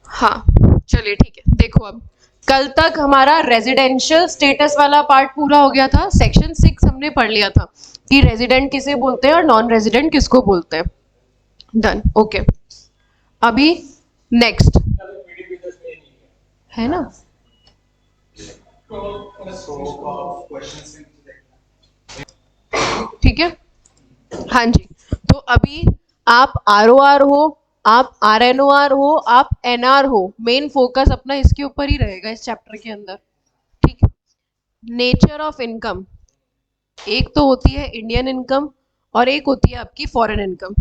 हाँ चलिए ठीक है, देखो अब कल तक हमारा रेजिडेंशियल स्टेटस वाला पार्ट पूरा हो गया था। सेक्शन 6 हमने पढ़ लिया था कि रेजिडेंट किसे बोलते हैं और नॉन रेजिडेंट किसको बोलते हैं। Done, okay. अभी नेक्स्ट है ना, ठीक है। हाँ जी, तो अभी आप ROR हो, आप RNOR हो, आप NR हो, मेन फोकस अपना इसके ऊपर ही रहेगा इस चैप्टर के अंदर, ठीक है। नेचर ऑफ इनकम, एक तो होती है इंडियन इनकम और एक होती है आपकी फॉरेन इनकम।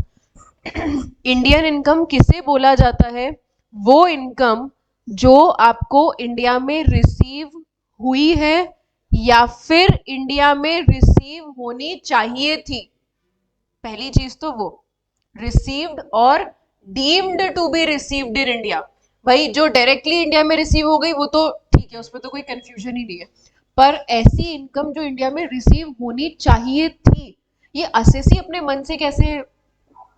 इंडियन इनकम किसे बोला जाता है? वो इनकम जो आपको इंडिया में रिसीव हुई है या फिर इंडिया में रिसीव होनी चाहिए थी। पहली चीज तो वो रिसीव्ड और deemed to be received in India. भाई जो डायरेक्टली इंडिया में रिसीव हो गई वो तो ठीक है, उसमें तो कोई कंफ्यूजन ही नहीं है, पर ऐसी इनकम जो इंडिया में रिसीव होनी चाहिए थी, ये असेसी अपने मन से कैसे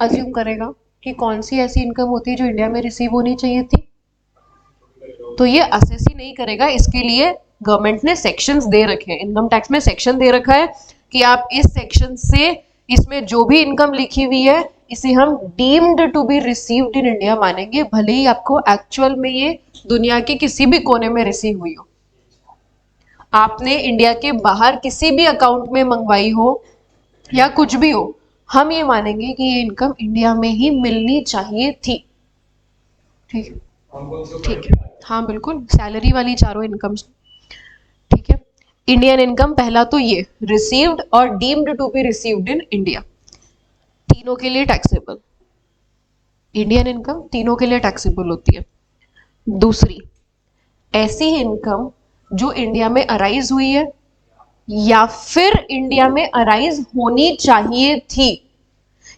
अज्यूम करेगा कि कौन सी ऐसी इनकम होती है जो इंडिया में रिसीव होनी चाहिए थी? तो ये असेसी नहीं करेगा, इसके लिए गवर्नमेंट ने सेक्शंस दे रखे हैं। इनकम टैक्स में सेक्शन दे रखा है कि आप इस सेक्शन से, इसमें जो भी इनकम लिखी हुई है इसे हम deemed to be received in India मानेंगे, भले ही आपको एक्चुअल में ये दुनिया के किसी भी कोने में रिसीव हुई हो, आपने इंडिया के बाहर किसी भी अकाउंट में मंगवाई हो या कुछ भी हो, हम ये मानेंगे कि ये इनकम इंडिया में ही मिलनी चाहिए थी। ठीक है, ठीक है, हाँ बिल्कुल, सैलरी वाली चारों इनकम्स, ठीक है। इंडियन इनकम पहला तो ये रिसीव्ड और deemed to be received in India, तीनों के लिए टैक्सेबल। इंडियन इनकम तीनों के लिए टैक्सेबल होती है। दूसरी, ऐसी इनकम जो इंडिया में अराइज हुई है या फिर इंडिया में अराइज होनी चाहिए थी।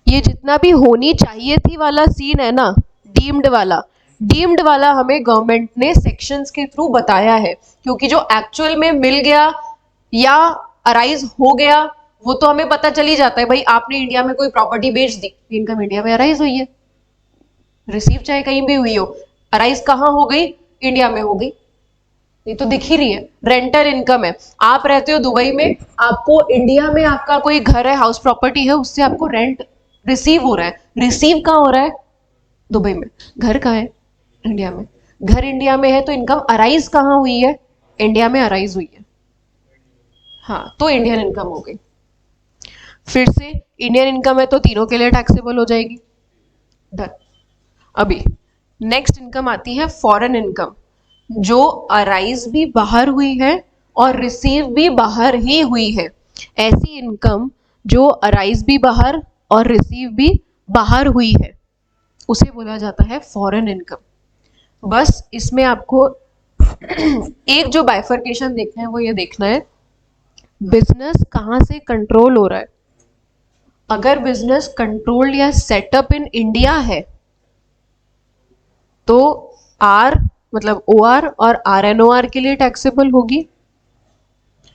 ये जितना भी होनी चाहिए थी वाला सीन है ना, डीम्ड वाला, डीम्ड वाला हमें गवर्नमेंट ने सेक्शंस के थ्रू बताया है, क्योंकि जो एक्चुअल में मिल गया या अराइज हो गया वो तो हमें पता चल ही जाता है। भाई आपने इंडिया में कोई प्रॉपर्टी बेच दी, इनकम इंडिया में अराइज हुई है, रिसीव चाहे कहीं भी हुई हो, अराइज कहाँ हो गई? इंडिया में हो गई, ये तो दिख ही रही है। रेंटल इनकम है, आप रहते हो दुबई में, आपको इंडिया में आपका कोई घर है, हाउस प्रॉपर्टी है, उससे आपको रेंट रिसीव हो रहा है। रिसीव कहाँ हो रहा है? दुबई में। घर कहाँ है? इंडिया में। घर इंडिया में है तो इनकम अराइज कहाँ हुई है? इंडिया में अराइज हुई है, हाँ, तो इंडियन इनकम हो गई। फिर से इंडियन इनकम है तो तीनों के लिए टैक्सेबल हो जाएगी। डन। अभी नेक्स्ट इनकम आती है फॉरेन इनकम, जो अराइज भी बाहर हुई है और रिसीव भी बाहर ही हुई है। ऐसी इनकम जो अराइज भी बाहर और रिसीव भी बाहर हुई है उसे बोला जाता है फॉरेन इनकम। बस इसमें आपको एक जो बाइफर्केशन देखना है वो ये देखना है, बिजनेस कहाँ से कंट्रोल हो रहा है। अगर बिजनेस कंट्रोल या सेटअप इन इंडिया है तो आर मतलब OR और RNOR के लिए टैक्सेबल होगी,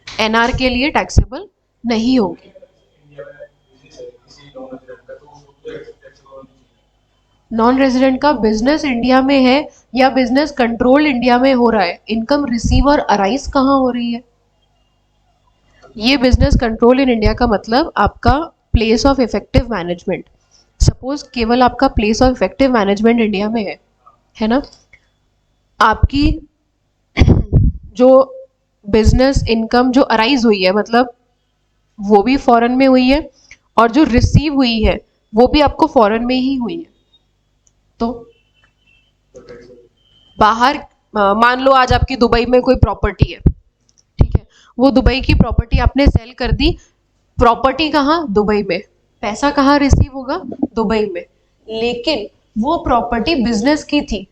NR के लिए टैक्सेबल नहीं होगी। नॉन रेजिडेंट का बिजनेस इंडिया में है या बिजनेस कंट्रोल इंडिया में हो रहा है, इनकम रिसीव और अराइज कहाँ हो रही है? ये बिजनेस कंट्रोल इन इंडिया का मतलब आपका place of effective management. Suppose केवल आपका place of effective management India में है ना, आपकी जो बिजनेस इनकम जो अराइज हुई है मतलब वो भी फॉरेन में हुई है और जो रिसीव हुई है वो भी आपको फॉरेन में ही हुई है। तो बाहर मान लो आज आपकी दुबई में कोई प्रॉपर्टी है, ठीक है, वो दुबई की प्रॉपर्टी आपने सेल कर दी, प्रॉपर्टी कहाँ? दुबई में। पैसा कहाँ रिसीव होगा? दुबई में। लेकिन वो प्रॉपर्टी बिजनेस की थी,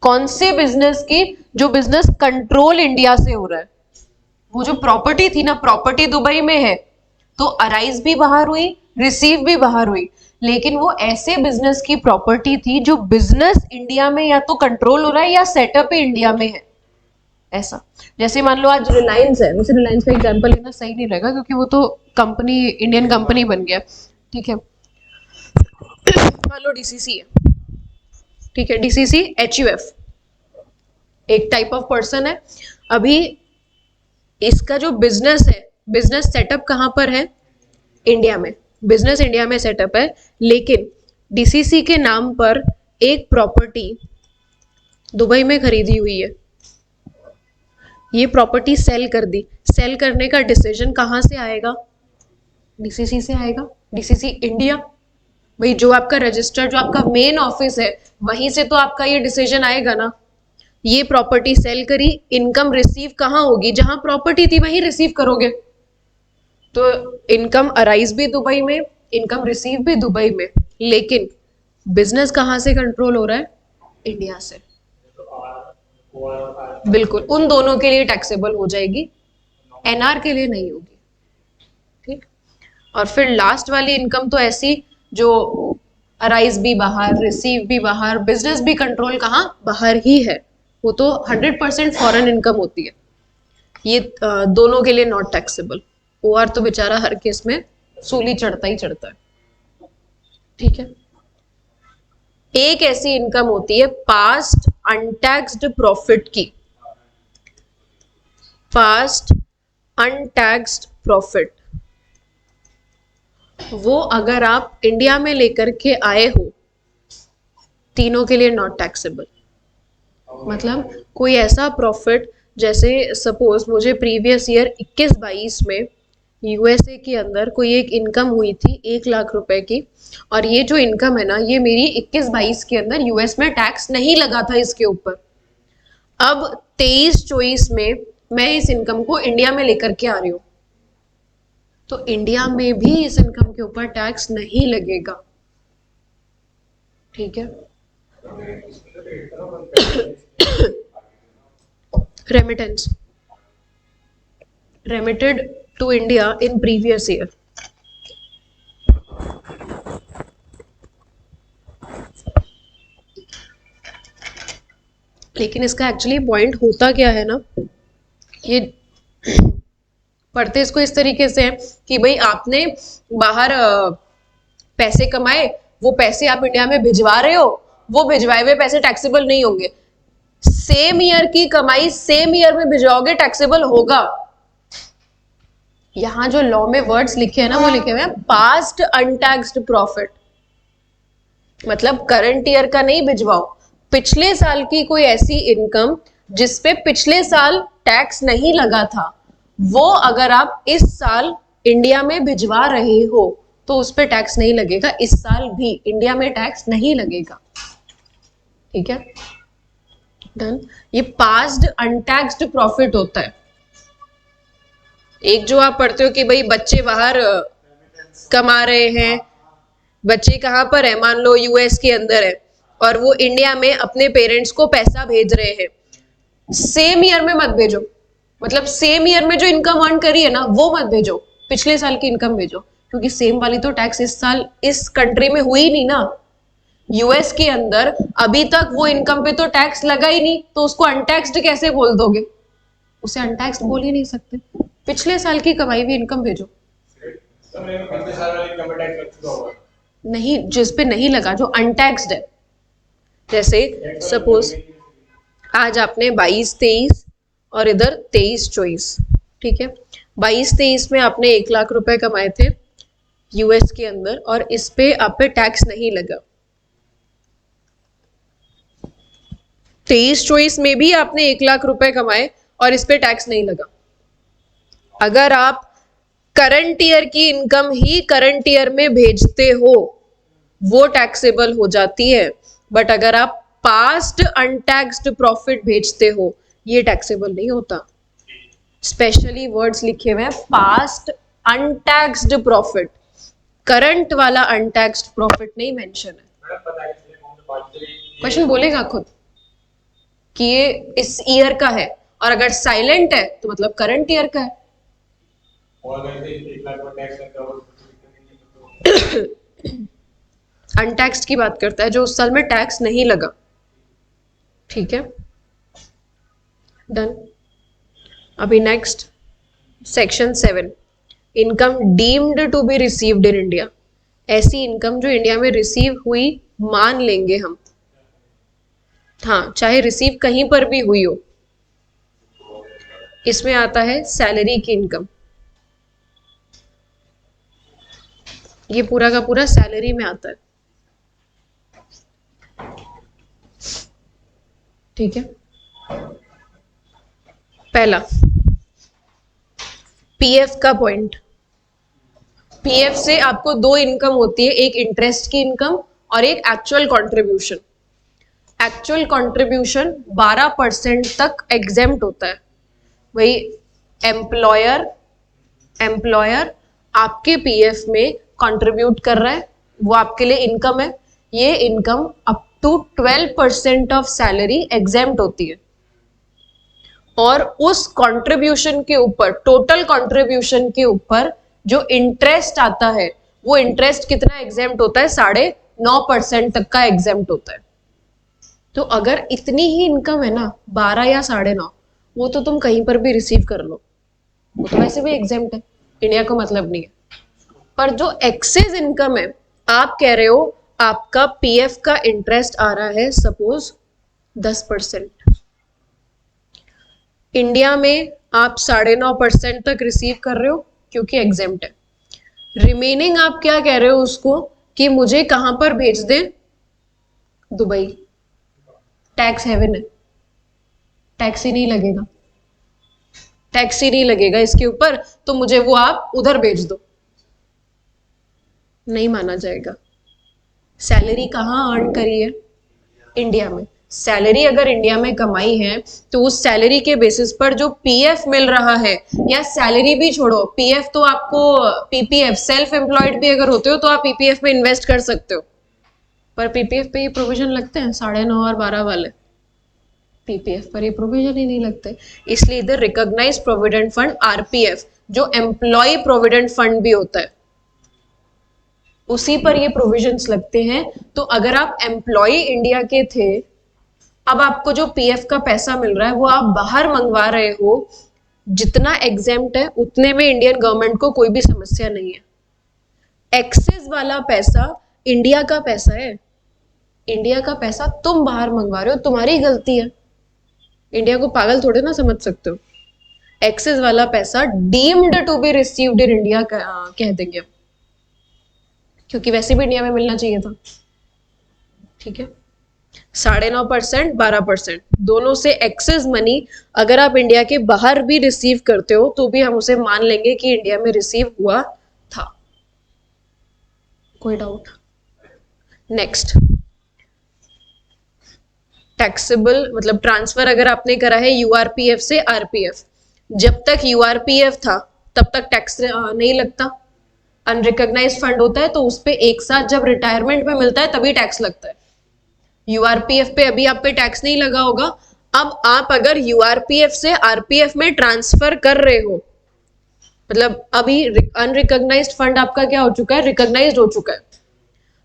कौन से बिजनेस की? जो बिजनेस कंट्रोल इंडिया से हो रहा है। वो जो प्रॉपर्टी थी ना, प्रॉपर्टी दुबई में है तो अराइज भी बाहर हुई, रिसीव भी बाहर हुई, लेकिन वो ऐसे बिजनेस की प्रॉपर्टी थी जो बिजनेस इंडिया में या तो कंट्रोल हो रहा है या सेटअप ही इंडिया में है। ऐसा जैसे मान लो आज रिलायंस है, वैसे रिलायंस का एग्जांपल लेना सही नहीं रहेगा क्योंकि वो तो कंपनी इंडियन कंपनी बन गया, ठीक है। मान लो DCC है, ठीक है, DCC HUF एक टाइप ऑफ पर्सन है। अभी इसका जो बिजनेस है, बिजनेस सेटअप कहाँ पर है? इंडिया में। बिजनेस इंडिया में सेटअप है, लेकिन DCC के नाम पर एक प्रॉपर्टी दुबई में खरीदी हुई है। ये प्रॉपर्टी सेल कर दी। सेल करने का डिसीजन कहाँ से आएगा? DCC से आएगा, DCC इंडिया। भाई जो आपका रजिस्टर, जो आपका मेन ऑफिस है, वहीं से तो आपका ये डिसीजन आएगा ना। ये प्रॉपर्टी सेल करी, इनकम रिसीव कहाँ होगी? जहां प्रॉपर्टी थी वहीं रिसीव करोगे। तो इनकम अराइज भी दुबई में, इनकम रिसीव भी दुबई में, लेकिन बिजनेस कहाँ से कंट्रोल हो रहा है? इंडिया से। बिल्कुल, उन दोनों के लिए टैक्सेबल हो जाएगी, NR के लिए नहीं होगी। ठीक। और फिर लास्ट वाली इनकम तो ऐसी जो अराइज भी बाहर, रिसीव भी बाहर, बिजनेस भी कंट्रोल कहाँ? बाहर ही है। वो तो 100% फॉरेन इनकम होती है। ये दोनों के लिए नॉट टैक्सेबल। OR तो बेचारा हर केस में सूली चढ़ता ही चढ़ता है। ठीक है। एक ऐसी इनकम होती है पास्ट अनटैक्स्ड प्रॉफिट की। पास्ट अनटैक्स्ड प्रॉफिट, वो अगर आप इंडिया में लेकर के आए हो, तीनों के लिए नॉट टैक्सेबल। मतलब कोई ऐसा प्रॉफिट, जैसे सपोज मुझे प्रीवियस ईयर 21-22 में USA के अंदर कोई एक इनकम हुई थी 1 लाख रुपए की, और ये जो इनकम है ना, ये मेरी 21-22 के अंदर US में टैक्स नहीं लगा था इसके ऊपर। अब 23-24 में मैं इस इनकम को इंडिया में लेकर के आ रही हूँ, तो इंडिया में भी इस इनकम के ऊपर टैक्स नहीं लगेगा। ठीक है। Remittance, remitted to India in previous year। लेकिन इसका एक्चुअली पॉइंट होता क्या है ना, ये पढ़ते इसको इस तरीके से है कि भाई आपने बाहर पैसे कमाए, वो पैसे आप इंडिया में भिजवा रहे हो, वो भिजवाए हुए पैसे टैक्सेबल नहीं होंगे। सेम ईयर की कमाई सेम ईयर में भिजवाओगे, टैक्सेबल होगा। यहां जो लॉ में वर्ड्स लिखे हैं ना, वो लिखे हुए हैं पास्ट अनटैक्स्ड प्रॉफिट, मतलब करंट ईयर का नहीं भिजवाओ, पिछले साल की कोई ऐसी इनकम जिसपे पिछले साल टैक्स नहीं लगा था, वो अगर आप इस साल इंडिया में भिजवा रहे हो तो उस पर टैक्स नहीं लगेगा। इस साल भी इंडिया में टैक्स नहीं लगेगा। ठीक है, डन। ये पास्ट अनटैक्स्ड प्रॉफिट होता है। एक जो आप पढ़ते हो कि भाई बच्चे बाहर कमा रहे हैं, बच्चे कहाँ पर है, मान लो US के अंदर है, और वो इंडिया में अपने पेरेंट्स को पैसा भेज रहे हैं, सेम ईयर में मत भेजो। मतलब सेम ईयर में जो इनकम अर्न करी है ना, वो मत भेजो, पिछले साल की इनकम भेजो, क्योंकि सेम वाली तो टैक्स इस साल इस कंट्री में हुई नहीं ना। US के अंदर अभी तक वो इनकम पे तो टैक्स लगा ही नहीं, तो उसको अनटैक्स्ड कैसे बोल दोगे? उसे अनटैक्स्ड बोल ही नहीं सकते। पिछले साल की कमाई हुई इनकम भेजो। नहीं, जिस पे नहीं लगा, जो अनटैक्स्ड है। जैसे सपोज आज आपने 22-23 और इधर 23-24, ठीक है, 22-23 में आपने 1 लाख रुपए कमाए थे US के अंदर, और इस पे आप पे टैक्स नहीं लगा। 23-24 में भी आपने 1 लाख रुपए कमाए और इस पे टैक्स नहीं लगा। अगर आप करंट ईयर की इनकम ही करंट ईयर में भेजते हो, वो टैक्सेबल हो जाती है। बट अगर आप पास्ट अनटैक्स्ड प्रॉफिट भेजते हो, ये टैक्सेबल नहीं होता। स्पेशली वर्ड्स लिखे हुए हैं पास्ट अनटैक्स्ड प्रॉफिट, करंट वाला अनटैक्स्ड प्रॉफिट नहीं मेंशन है। क्वेश्चन बोलेगा खुद कि ये इस ईयर का है, और अगर साइलेंट है तो मतलब करंट ईयर का है। अनटैक्स्ड की बात करता है, जो उस साल में टैक्स नहीं लगा। ठीक है, डन। अभी next section 7, income deemed to be received in India. ऐसी इनकम जो इंडिया में रिसीव हुई मान लेंगे हम, हाँ, चाहे रिसीव कहीं पर भी हुई हो, इसमें आता है सैलरी की इनकम। ये पूरा का पूरा सैलरी में आता है। ठीक है, पहला पीएफ का पॉइंट। पीएफ से आपको दो इनकम होती है, एक इंटरेस्ट की इनकम और एक एक्चुअल कंट्रीब्यूशन। एक्चुअल कंट्रीब्यूशन 12% तक एग्जेम्प्ट होता है। वही एम्प्लॉयर आपके पीएफ में कंट्रीब्यूट कर रहा है, वो आपके लिए इनकम है। ये income up to 12% of salary exempt होती है। और उस कंट्रीब्यूशन के ऊपर, टोटल कंट्रीब्यूशन के ऊपर जो इंटरेस्ट आता है, वो इंटरेस्ट कितना एग्जेम्प्ट होता है? 9.5% तक का एग्जेम्प्ट होता है। तो अगर इतनी ही इनकम है ना, 12 या 9.5, वो तो तुम कहीं पर भी रिसीव कर लो, वो तो वैसे भी एग्जेम्प्ट है, इंडिया को मतलब नहीं है। पर जो एक्सेस इनकम है, आप कह रहे हो आपका पीएफ का इंटरेस्ट आ रहा है सपोज 10%, इंडिया में आप 9.5% तक रिसीव कर रहे हो क्योंकि एग्जेम्प्ट है। रिमेनिंग आप क्या कह रहे हो उसको कि मुझे कहां पर भेज दे? दुबई। टैक्स हेवन है, टैक्स ही नहीं लगेगा, टैक्स ही नहीं लगेगा इसके ऊपर, तो मुझे वो आप उधर भेज दो। नहीं माना जाएगा। सैलरी कहाँ अर्न करी है? इंडिया में। सैलरी अगर इंडिया में कमाई है तो उस सैलरी के बेसिस पर जो पीएफ मिल रहा है, या सैलरी भी छोड़ो, पीएफ तो आपको, पीपीएफ, सेल्फ एम्प्लॉयड भी अगर होते हो तो आप पीपीएफ में इन्वेस्ट कर सकते हो, पर पीपीएफ पे ये प्रोविजन लगते हैं 9.5 और 12 वाले, पीपीएफ पर ये प्रोविजन ही नहीं लगते। इसलिए इधर रिकॉग्नाइज प्रोविडेंट फंड आरपीएफ, जो एम्प्लॉय प्रोविडेंट फंड भी होता है, उसी पर ये प्रोविजंस लगते हैं। तो अगर आप एम्प्लॉय इंडिया के थे, अब आपको जो पीएफ का पैसा मिल रहा है वो आप बाहर मंगवा रहे हो, जितना एग्जेम्प्ट है उतने में इंडियन गवर्नमेंट को कोई भी समस्या नहीं है। एक्सेस वाला पैसा इंडिया का पैसा है, इंडिया का पैसा तुम बाहर मंगवा रहे हो, तुम्हारी गलती है, इंडिया को पागल थोड़े ना समझ सकते हो। एक्सेस वाला पैसा deemed to be received in India कह देंगे, क्योंकि वैसे भी इंडिया में मिलना चाहिए था। ठीक है, 9.5%, 12%, दोनों से एक्सेस मनी अगर आप इंडिया के बाहर भी रिसीव करते हो तो भी हम उसे मान लेंगे कि इंडिया में रिसीव हुआ था। कोई डाउट? नेक्स्ट, टैक्सेबल मतलब ट्रांसफर अगर आपने करा है यूआरपीएफ से आरपीएफ, जब तक यूआरपीएफ था तब तक टैक्स नहीं लगता। अनरिकॉग्नाइज्ड फंड होता है तो उस पे एक साथ जब रिटायरमेंट में मिलता है तभी टैक्स लगता है। यूआरपीएफ पे अभी आप पे टैक्स नहीं लगा होगा। अब आप अगर यूआरपीएफ से आरपीएफ में ट्रांसफर कर रहे हो, मतलब अभी अनरिकॉग्नाइज्ड फंड आपका क्या हो चुका है? रिकॉग्नाइज्ड हो चुका है।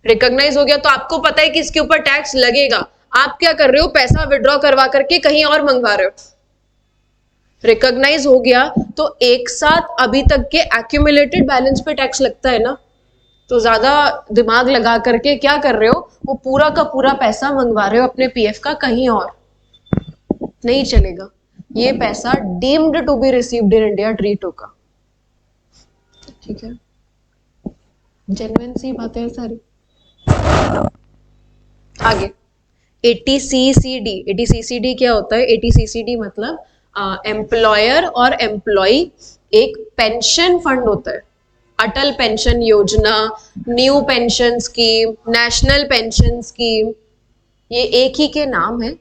रिकॉग्नाइज हो गया तो आपको पता है कि इसके ऊपर टैक्स लगेगा। आप क्या कर रहे हो? पैसा विड्रॉ करवा करके कहीं और मंगवा रहे हो। रिकॉग्नाइज हो गया तो एक साथ अभी तक के एक्यूमुलेटेड बैलेंस पे टैक्स लगता है ना, तो ज्यादा दिमाग लगा करके क्या कर रहे हो? वो पूरा का पूरा पैसा मंगवा रहे हो अपने पीएफ का कहीं और, नहीं चलेगा। ये पैसा deemed to be received in India treat होगा। ठीक है, जेन्युइन सी बातें हैं सारी। आगे एटीसीसीडी। एटीसीसीडी क्या होता है? एटीसीसीडी मतलब एम्प्लॉयर और एम्प्लॉय एक पेंशन फंड होता है। अटल पेंशन योजना, new pension scheme, national pension scheme, ये एक ही के नाम है।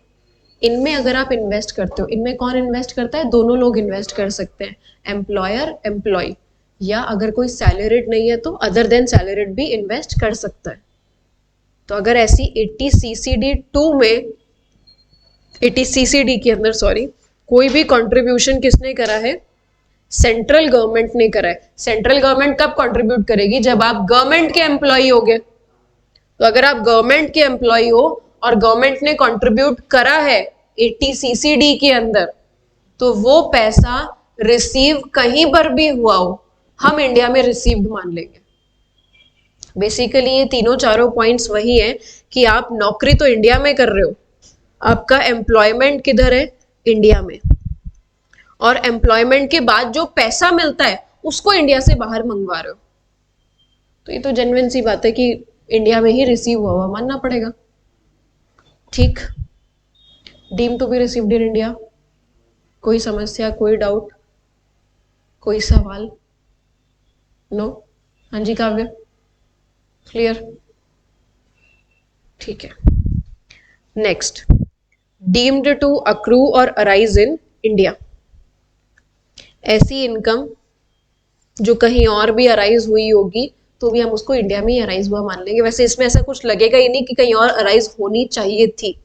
इनमें अगर आप इन्वेस्ट करते हो, इनमें कौन इन्वेस्ट करता है? दोनों लोग इन्वेस्ट कर सकते हैं, एम्प्लॉयर एम्प्लॉय, या अगर कोई सैलरीड नहीं है तो अदर देन सैलरीड भी इन्वेस्ट कर सकता है। तो अगर ऐसी 80CCD2 में, 80CCD के अंदर सॉरी, कोई भी कंट्रीब्यूशन किसने करा है? सेंट्रल गवर्नमेंट ने करा है। सेंट्रल गवर्नमेंट कब कंट्रीब्यूट करेगी? जब आप गवर्नमेंट के एम्प्लॉय होगे। तो अगर आप गवर्नमेंट के एम्प्लॉय हो और गवर्नमेंट ने कंट्रीब्यूट करा है 80CCD के अंदर, तो वो पैसा रिसीव कहीं पर भी हुआ हो, हम इंडिया में रिसीव्ड मान लेंगे। बेसिकली ये तीनों चारों पॉइंट्स वही है कि आप नौकरी तो इंडिया में कर रहे हो, आपका एम्प्लॉयमेंट किधर है? इंडिया में। और एम्प्लॉयमेंट के बाद जो पैसा मिलता है उसको इंडिया से बाहर मंगवा रहे हो, तो ये तो जेन्युइन सी बात है कि इंडिया में ही रिसीव हुआ हुआ मानना पड़ेगा। ठीक, deem to be received in India. कोई समस्या, कोई डाउट, कोई सवाल? नो? हाँ जी काव्य, क्लियर? ठीक है। नेक्स्ट, डीम्ड टू अक्रू और अराइज इन इंडिया। ऐसी इनकम जो कहीं और भी अराइज हुई होगी तो भी हम उसको इंडिया में ही अराइज हुआ मान लेंगे। वैसे इसमें ऐसा कुछ लगेगा ही नहीं कि कहीं और अराइज होनी चाहिए थी।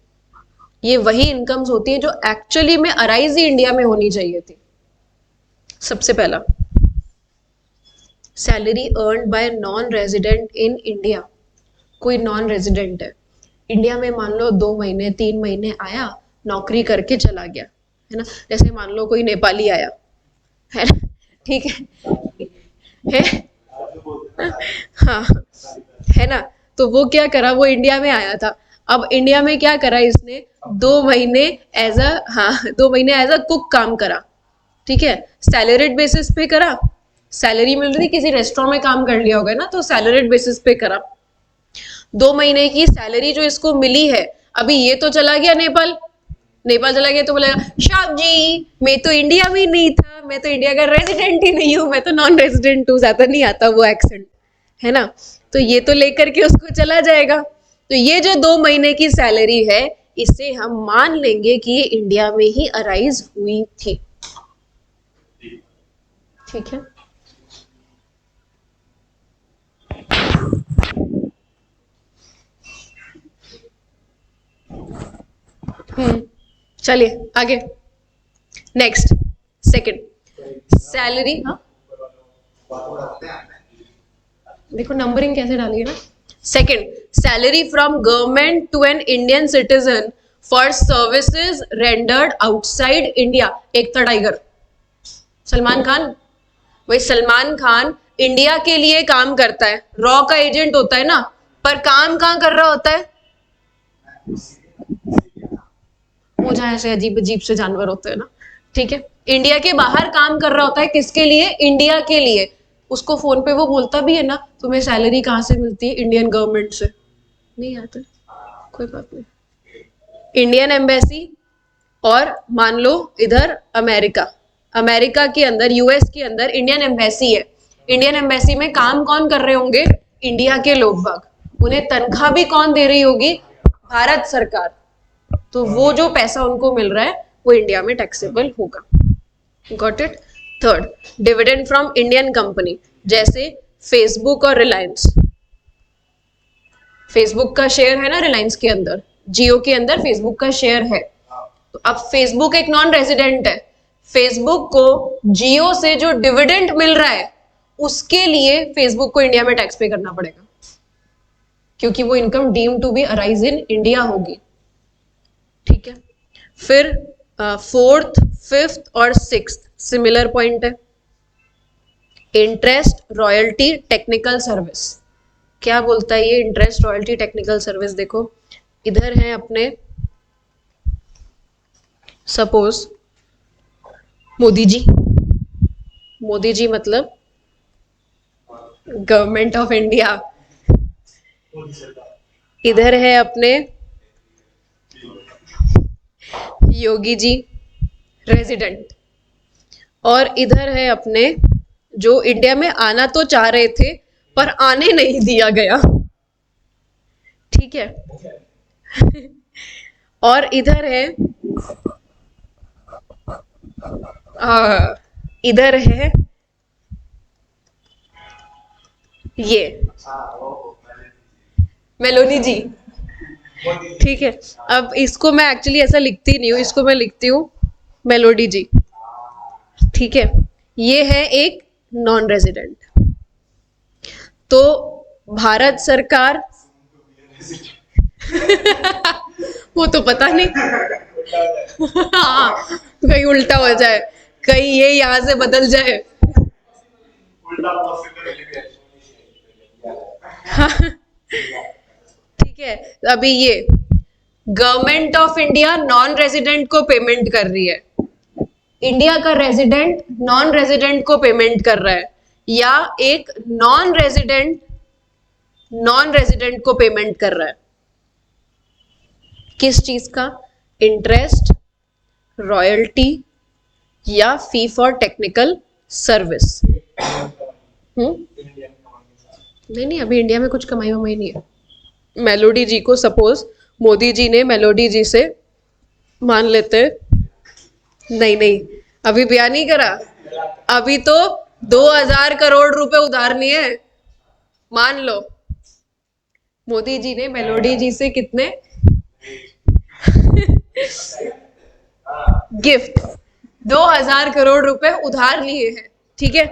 ये वही इनकम्स होती हैं जो एक्चुअली में अराइज ही इंडिया में होनी चाहिए थी। सबसे पहला, salary earn by non resident in India. कोई नॉन रेजिडेंट है इंडिया में, मान लो 2 महीने 3 महीने आया, नौकरी करके चला गया, है ना। जैसे मान लो कोई नेपाली आया, है ना, ठीक है हाँ, है ना। तो वो क्या करा, वो इंडिया में आया था। अब इंडिया में क्या करा इसने, 2 महीने एज अ, हाँ 2 महीने एज अ कुक काम करा, ठीक है, सैलरीड बेसिस पे करा। सैलरी मिल रही, किसी रेस्टोरेंट में काम कर लिया होगा ना, तो सैलरीड बेसिस पे करा। 2 महीने की सैलरी जो इसको मिली है, अभी ये तो चला गया नेपाल। नेपाल चला गया तो बोलेगा शाह जी मैं तो इंडिया में ही नहीं था, मैं तो इंडिया का रेजिडेंट ही नहीं हूँ, मैं तो नॉन रेजिडेंट हूँ, ज्यादा नहीं आता वो एक्सेंट, है ना। तो ये तो लेकर के उसको चला जाएगा। तो ये जो 2 महीने की सैलरी है, इसे हम मान लेंगे कि ये इंडिया में ही अराइज हुई थी। ठीक है, चलिए आगे। Next, second, salary. हाँ देखो नंबरिंग कैसे डालिए ना। Second, salary from government to an Indian citizen for services rendered outside India. Ek Tha tiger, Salman Khan. वही सलमान खान इंडिया के लिए काम करता है, रॉ का एजेंट होता है ना, पर काम कहाँ कर रहा होता है, वो जहाँ ऐसे अजीब अजीब से जानवर होते हैं ना, ठीक है, इंडिया के बाहर काम कर रहा होता है। किसके लिए, इंडिया के लिए। उसको फोन पे वो बोलता भी है ना, तुम्हें सैलरी कहाँ से मिलती है, इंडियन गवर्नमेंट से। नहीं आता, कोई बात नहीं। इंडियन एम्बेसी, और मान लो इधर अमेरिका, अमेरिका के अंदर, यूएस के अंदर इंडियन एम्बेसी है। इंडियन एम्बेसी में काम कौन कर रहे होंगे, इंडिया के लोग बाग। उन्हें तनख्वाह भी कौन दे रही होगी, भारत सरकार। तो वो जो पैसा उनको मिल रहा है वो इंडिया में टैक्सेबल होगा। Got it. Third, dividend from Indian company, जैसे फेसबुक और रिलायंस। फेसबुक का शेयर है ना रिलायंस के अंदर, जियो के अंदर फेसबुक का शेयर है। तो अब फेसबुक एक नॉन रेजिडेंट है, फेसबुक को जियो से जो डिविडेंड मिल रहा है उसके लिए फेसबुक को इंडिया में टैक्स पे करना पड़ेगा, क्योंकि वो income deem to be arise in India होगी। ठीक है, फिर फोर्थ, फिफ्थ और सिक्स्थ सिमिलर पॉइंट है। Interest, royalty, technical service. क्या बोलता है ये इंटरेस्ट, रॉयल्टी, टेक्निकल सर्विस? देखो इधर है अपने, सपोज मोदी जी, मोदी जी मतलब गवर्नमेंट ऑफ इंडिया। इधर है अपने योगी जी, रेजिडेंट। और इधर है अपने जो इंडिया में आना तो चाह रहे थे पर आने नहीं दिया गया, ठीक है और इधर है इधर है ये मेलोनी जी, ठीक है। अब इसको मैं एक्चुअली ऐसा लिखती नहीं हूँ, इसको मैं लिखती हूँ मेलोडी जी, ठीक है। ये है एक नॉन रेजिडेंट। तो भारत सरकार वो तो पता नहीं हाँ, कहीं उल्टा हो जाए, कहीं ये यहां से बदल जाए हाँ, ठीक है। अभी ये government of India non resident को पेमेंट कर रही है, इंडिया का रेजिडेंट नॉन रेजिडेंट को पेमेंट कर रहा है, या एक नॉन रेजिडेंट को पेमेंट कर रहा है, किस चीज का? इंटरेस्ट, रॉयल्टी या फी फॉर टेक्निकल सर्विस? नहीं, अभी इंडिया में कुछ कमाई वमाई नहीं है। मेलोडी जी को सपोज मोदी जी ने मेलोडी जी से मान लेते, नहीं अभी बयान नहीं करा, अभी तो 2000 करोड़ रुपए उधार लिए हैं, मान लो मोदी जी ने मेलोडी जी से कितने गिफ्ट 2000 करोड़ रुपए उधार लिए हैं, ठीक है।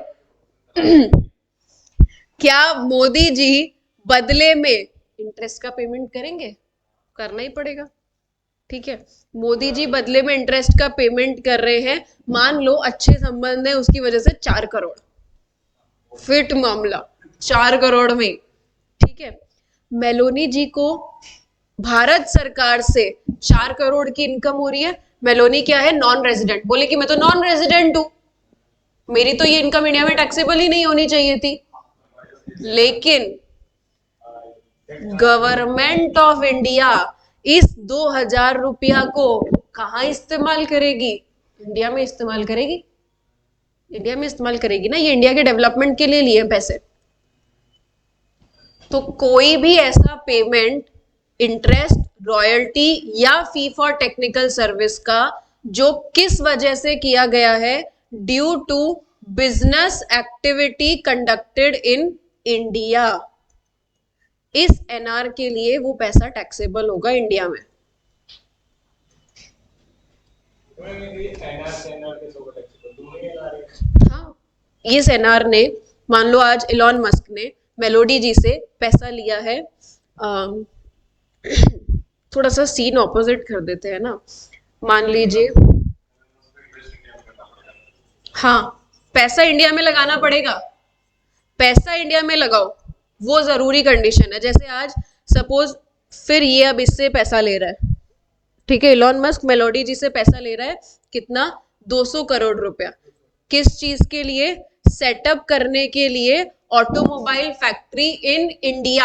क्या मोदी जी बदले में इंटरेस्ट का पेमेंट करेंगे? करना ही पड़ेगा, ठीक है। मोदी जी बदले में इंटरेस्ट का पेमेंट कर रहे हैं, मान लो अच्छे संबंध है उसकी वजह से 4 करोड़, फिट मामला 4 करोड़ में, ठीक है। मेलोनी जी को भारत सरकार से 4 करोड़ की इनकम हो रही है, मेलोनी क्या है? नॉन रेजिडेंट, बोले कि मैं तो नॉन रेजिडेंट हूं, मेरी तो ये इनकम इंडिया में टैक्सेबल ही नहीं होनी चाहिए थी, लेकिन गवर्नमेंट ऑफ इंडिया इस 2000 रुपया को कहां इस्तेमाल करेगी? इंडिया में इस्तेमाल करेगी, इंडिया में इस्तेमाल करेगी ना, ये इंडिया के डेवलपमेंट के लिए लिए पैसे। तो कोई भी ऐसा पेमेंट इंटरेस्ट, रॉयल्टी या फी फॉर टेक्निकल सर्विस का जो किस वजह से किया गया है? Due to business activity conducted in India, इस एनआर के लिए वो पैसा टैक्सेबल होगा इंडिया में। हाँ, इस एनआर ने, मान लो आज इलॉन मस्क ने मेलोडी जी से पैसा लिया है, थोड़ा सा सीन ऑपोजिट कर देते हैं ना, मान लीजिए, हाँ पैसा इंडिया में लगाना पड़ेगा, पैसा इंडिया में लगाओ, वो जरूरी कंडीशन है। जैसे आज सपोज फिर ये अब इससे पैसा ले रहा है, ठीक है, इलॉन मस्क मेलोडी जी से पैसा ले रहा है, कितना? 200 करोड़ रुपया, किस चीज के लिए? सेटअप करने के लिए ऑटोमोबाइल फैक्ट्री इन इंडिया।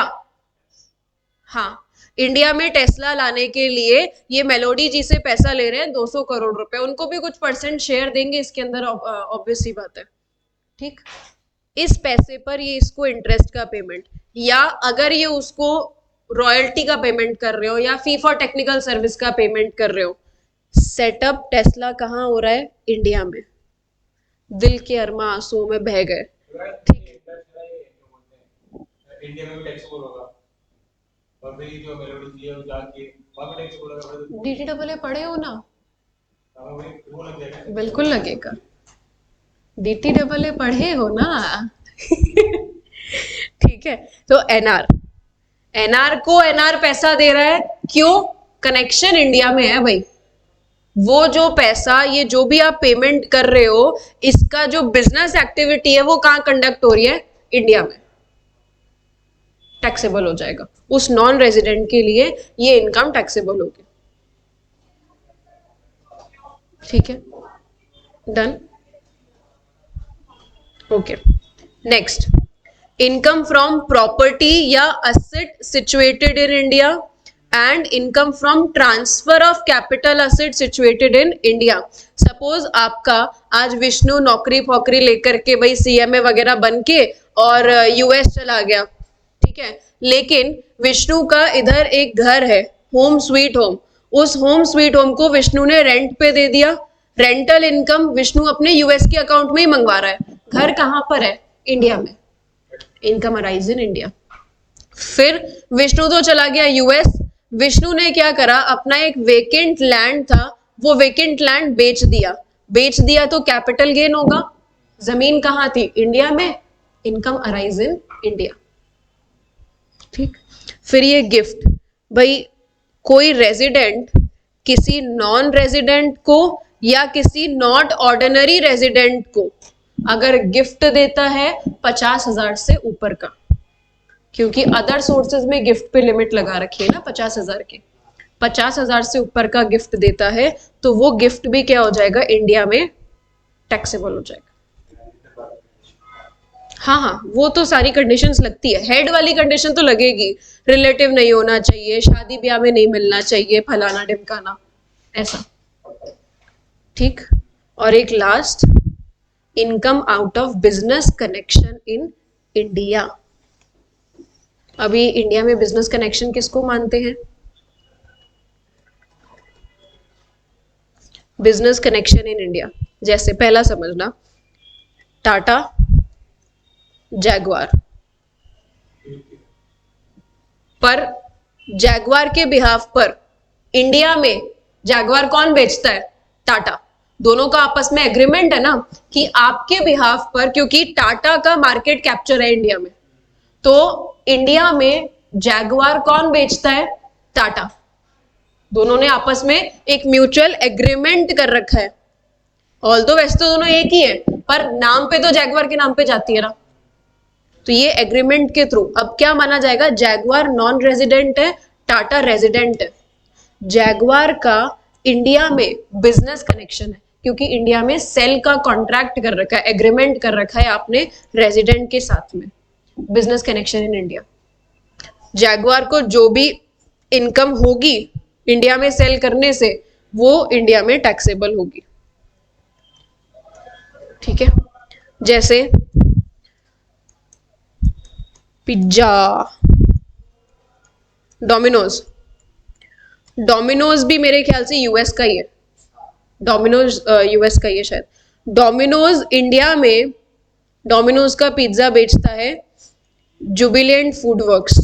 हाँ, इंडिया में टेस्ला लाने के लिए ये मेलोडी जी से पैसा ले रहे हैं 200 करोड़ रुपए, उनको भी कुछ परसेंट शेयर देंगे इसके अंदर, ऑब्वियस सी बात है, ठीक। इस पैसे पर ये इसको इंटरेस्ट का पेमेंट, या अगर ये उसको रॉयल्टी का पेमेंट कर रहे हो या फी फॉर टेक्निकल सर्विस का पेमेंट कर रहे हो, सेटअप टेस्ला कहाँ हो रहा है? इंडिया में। दिल के अरमा आंसुओं में बह गए, ठीक। इंडिया में भी टैक्सेबल होगा, और फिर जो मेलोडी है जाके वहां पे टैक्सेबल होगा। डीटीडब्ल्यू पढ़े हो ना? वो लग जाएगा, बिल्कुल लगेगा, डीटीडब्ल्यू पढ़े हो ना? ठीक है, तो एनआर को एनआर पैसा दे रहा है, क्यों? कनेक्शन इंडिया में है भाई, वो जो पैसा, ये जो भी आप पेमेंट कर रहे हो, इसका जो बिजनेस एक्टिविटी है वो कहां कंडक्ट हो रही है? इंडिया में, टैक्सेबल हो जाएगा, उस नॉन रेजिडेंट के लिए ये इनकम टैक्सेबल होगी, ठीक है, done, okay. Next, income from property या asset situated in India and income from transfer of capital asset situated in India. Suppose आपका आज विष्णु नौकरी फोकरी लेकर के भाई सीएमए वगैरह बन के और यूएस चला गया, ठीक है, लेकिन विष्णु का इधर एक घर है, होम स्वीट होम, उस होम स्वीट होम को विष्णु ने रेंट पे दे दिया, रेंटल इनकम विष्णु अपने यूएस के अकाउंट में ही मंगवा रहा है, घर कहां पर है? इंडिया में, इनकम अराइज इन इंडिया। फिर विष्णु तो चला गया यूएस, विष्णु ने क्या करा, अपना एक वेकेंट लैंड था, वो वेकेंट लैंड बेच दिया तो कैपिटल गेन होगा, जमीन कहां थी? इंडिया में, इनकम अराइज इन इंडिया, ठीक। फिर ये गिफ्ट, भाई कोई रेजिडेंट किसी नॉन रेजिडेंट को या किसी नॉट ऑर्डिनरी रेजिडेंट को अगर गिफ्ट देता है 50,000 से ऊपर का, क्योंकि अदर सोर्सेज में गिफ्ट पे लिमिट लगा रखी है ना 50,000 की, 50,000 से ऊपर का गिफ्ट देता है तो वो गिफ्ट भी क्या हो जाएगा, इंडिया में टैक्सेबल हो जाएगा। हाँ हाँ, वो तो सारी कंडीशंस लगती है, हेड वाली कंडीशन तो लगेगी, रिलेटिव नहीं होना चाहिए, शादी ब्याह में नहीं मिलना चाहिए, फलाना ढिमकाना, ऐसा। ठीक। और एक last, income out of business connection in India. अभी इंडिया में बिजनेस कनेक्शन किसको मानते हैं? बिजनेस कनेक्शन इन इंडिया, जैसे पहला समझना, टाटा, जैगवार। पर जैगवार के बिहाफ पर इंडिया में जैगवार कौन बेचता है? टाटा। दोनों का आपस में एग्रीमेंट है ना कि आपके बिहाफ पर, क्योंकि टाटा का मार्केट कैप्चर है इंडिया में, तो इंडिया में जैगवार कौन बेचता है? टाटा। दोनों ने आपस में एक म्यूचुअल एग्रीमेंट कर रखा है। ऑल्दो वैसे तो दोनों एक ही है, पर नाम पे तो जैगवार के नाम पे जाती है ना, तो ये एग्रीमेंट के थ्रू अब क्या माना जाएगा, जैगवार नॉन रेजिडेंट है, टाटा रेजिडेंट है। जैगवार का इंडिया में बिजनेस कनेक्शन है क्योंकि इंडिया में सेल का कॉन्ट्रैक्ट कर रखा है, एग्रीमेंट कर रखा है आपने रेजिडेंट के साथ में, business connection in India. Jaguar को जो भी इनकम होगी इंडिया में सेल करने से वो इंडिया में टैक्सेबल होगी। ठीक है, जैसे पिज्जा, डोमिनोज। डोमिनोज भी मेरे ख्याल से यूएस का ही है, डोमिनोज यूएस का ही है शायद। डोमिनोज इंडिया में डोमिनोज का पिज्जा बेचता है जुबिलेंट फूड वर्क्स।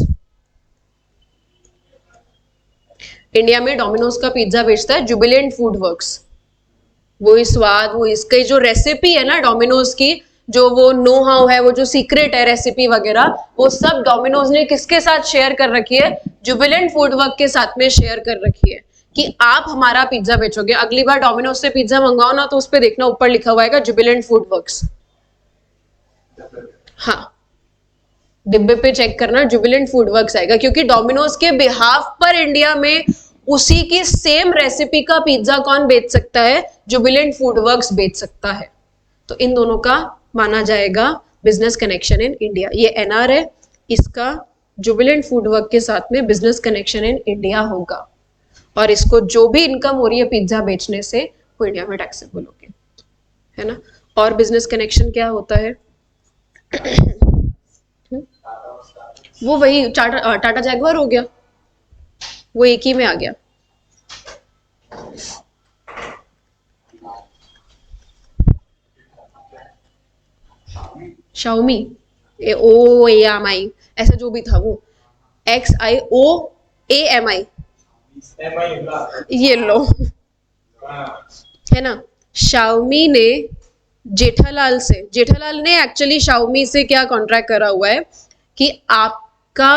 इंडिया में डोमिनोज का पिज्जा बेचता है जुबिलेंट फूड वर्क्स। वही स्वाद, वो इसकी जो रेसिपी है ना डोमिनोज की, जो वो नो हाउ है, वो जो सीक्रेट है रेसिपी वगैरह, वो सब डोमिनोज ने किसके साथ शेयर कर रखी है? जुबिलेंट फूड वर्क के साथ में शेयर कर रखी है कि आप हमारा पिज्जा बेचोगे, अगली बार डोमिनोज से पिज्जा मंगवाओ ना तो उस पर देखना ऊपर लिखा हुआ है जुबिलेंट फूड वर्क्स। हाँ, डिब्बे पे चेक करना, जुबिलेंट फूड वर्क्स आएगा, क्योंकि डोमिनोज के बिहाफ पर इंडिया में उसी की सेम रेसिपी का पिज्जा कौन बेच सकता है? जुबिलेंट फूड वर्क्स बेच सकता है। तो इन दोनों का माना जाएगा बिजनेस कनेक्शन इन इंडिया। ये एनआर है, इसका जुबिलेंट फूड वर्क के साथ में बिजनेस कनेक्शन इन इंडिया होगा, और इसको जो भी इनकम हो रही है पिज्जा बेचने से वो इंडिया में टैक्सेबल होगी, है ना। और बिजनेस कनेक्शन क्या होता है? वो वही टाटा जैगवार हो गया, वो एक ही में आ गया। शाओमी, OAMI, ऐसा जो भी था वो, XIOAMI, ये लो, है ना। शाओमी ने जेठालाल से, जेठालाल ने एक्चुअली शाओमी से क्या कॉन्ट्रैक्ट करा हुआ है कि आपका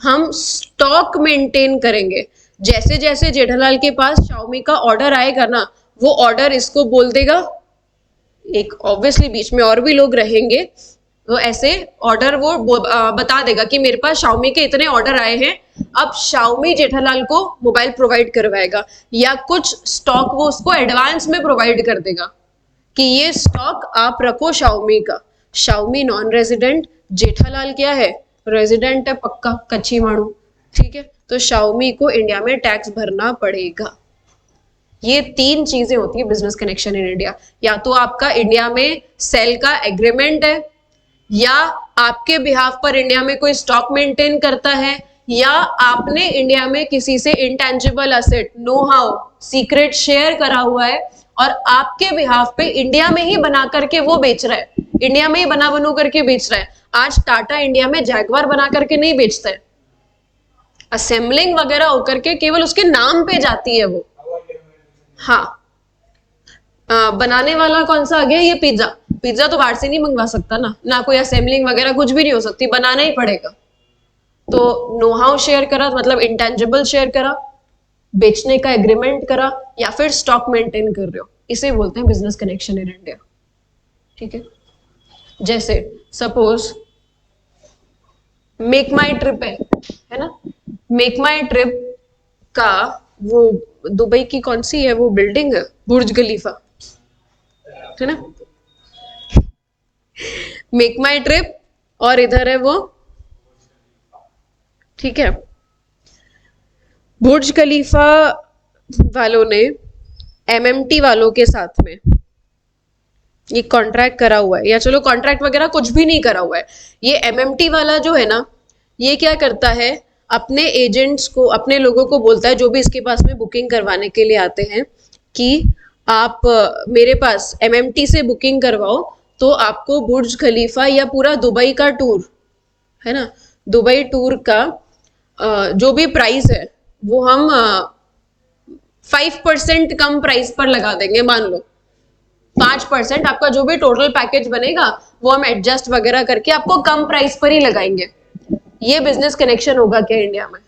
हम स्टॉक मेंटेन करेंगे, जैसे जैसे जेठालाल के पास शाओमी का ऑर्डर आएगा ना, वो ऑर्डर इसको बोल देगा, एक ऑब्वियसली बीच में और भी लोग रहेंगे, तो ऐसे ऑर्डर वो बता देगा कि मेरे पास शाओमी के इतने ऑर्डर आए हैं, अब शाओमी जेठालाल को मोबाइल प्रोवाइड करवाएगा, या कुछ स्टॉक वो उसको एडवांस में प्रोवाइड कर देगा कि ये स्टॉक आप रखो शाओमी का। शाओमी नॉन रेजिडेंट, जेठालाल क्या है? रेजिडेंट है पक्का, कच्ची माड़ू, ठीक है। तो शाओमी को इंडिया में टैक्स भरना पड़ेगा। ये तीन चीजें होती है बिजनेस कनेक्शन इन इंडिया, या तो आपका इंडिया में सेल का एग्रीमेंट है, या आपके बिहाफ पर इंडिया में कोई स्टॉक मेंटेन करता है, या आपने इंडिया में किसी से intangible asset, know how, secret share करा हुआ है और आपके बिहाफ पे इंडिया में ही बना करके वो बेच रहा है, इंडिया में ही बना बनू करके बेच रहा है। आज टाटा इंडिया में जैगवार बना करके नहीं बेचता है, असेंबलिंग वगैरह होकर के केवल उसके नाम पे जाती है वो। हाँ, बनाने वाला कौन सा आ गया? ये पिज्जा, पिज्जा तो बाहर से नहीं मंगवा सकता ना कोई असेंबलिंग वगैरह कुछ भी नहीं हो सकती, बनाना ही पड़ेगा। तो नो हाउ शेयर करा, मतलब इंटेंजिबल शेयर करा, बेचने का एग्रीमेंट करा, या फिर स्टॉक मेंटेन कर रहे हो, इसे बोलते हैं बिजनेस कनेक्शन इन इंडिया। ठीक है, जैसे सपोज मेक माई ट्रिप है ना, मेक माई ट्रिप का वो दुबई की कौन सी है वो बिल्डिंग है, बुर्ज खलीफा, है ना। मेक माई ट्रिप, और इधर है वो, ठीक है। बुर्ज खलीफा वालों ने एमएमटी वालों के साथ में ये कॉन्ट्रैक्ट करा हुआ है, या चलो कॉन्ट्रैक्ट वगैरह कुछ भी नहीं करा हुआ है। ये एमएमटी वाला जो है ना, ये क्या करता है, अपने एजेंट्स को, अपने लोगों को बोलता है जो भी इसके पास में बुकिंग करवाने के लिए आते हैं कि आप मेरे पास एमएमटी से बुकिंग करवाओ, तो आपको बुर्ज खलीफा या पूरा दुबई का टूर, है ना, दुबई टूर का जो भी प्राइस है वो हम 5% कम प्राइस पर लगा देंगे, मान लो 5%। आपका जो भी टोटल पैकेज बनेगा वो हम एडजस्ट वगैरह करके आपको कम प्राइस पर ही लगाएंगे। ये बिजनेस कनेक्शन होगा क्या इंडिया में?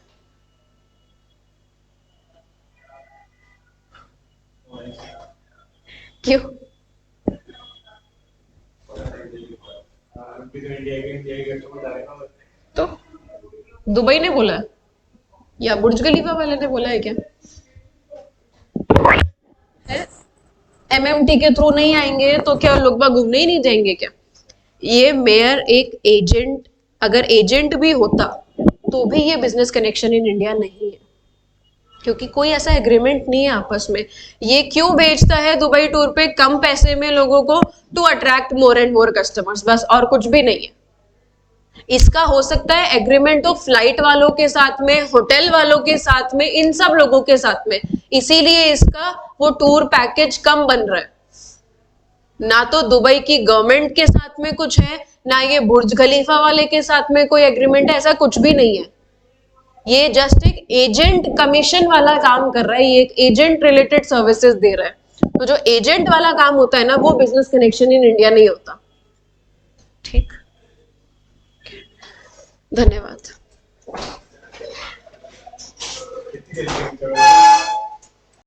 क्यों? तो दुबई ने बोला है या बुर्ज खलीफा वाले ने बोला है क्या? एमएमटी के थ्रू नहीं आएंगे तो क्या लोग बाग घूमने ही नहीं जाएंगे क्या? ये मेयर एक एजेंट, अगर एजेंट भी होता तो भी ये बिजनेस कनेक्शन इन इंडिया नहीं है, क्योंकि कोई ऐसा एग्रीमेंट नहीं है आपस में। ये क्यों बेचता है दुबई टूर पे कम पैसे में लोगों को? To attract more and more customers, बस, और कुछ भी नहीं है। इसका हो सकता है एग्रीमेंट तो फ्लाइट वालों के साथ में, होटल वालों के साथ में, इन सब लोगों के साथ में, इसीलिए इसका वो टूर पैकेज कम बन रहा है। ना तो दुबई की गवर्नमेंट के साथ में कुछ है, ना ये बुर्ज खलीफा वाले के साथ में कोई एग्रीमेंट है, ऐसा कुछ भी नहीं है। ये जस्ट एक एजेंट कमीशन वाला काम कर रहा है, ये एक एजेंट रिलेटेड सर्विसेज दे रहा है। तो जो एजेंट वाला काम होता है ना, वो बिजनेस कनेक्शन इन इंडिया नहीं होता। ठीक, धन्यवाद।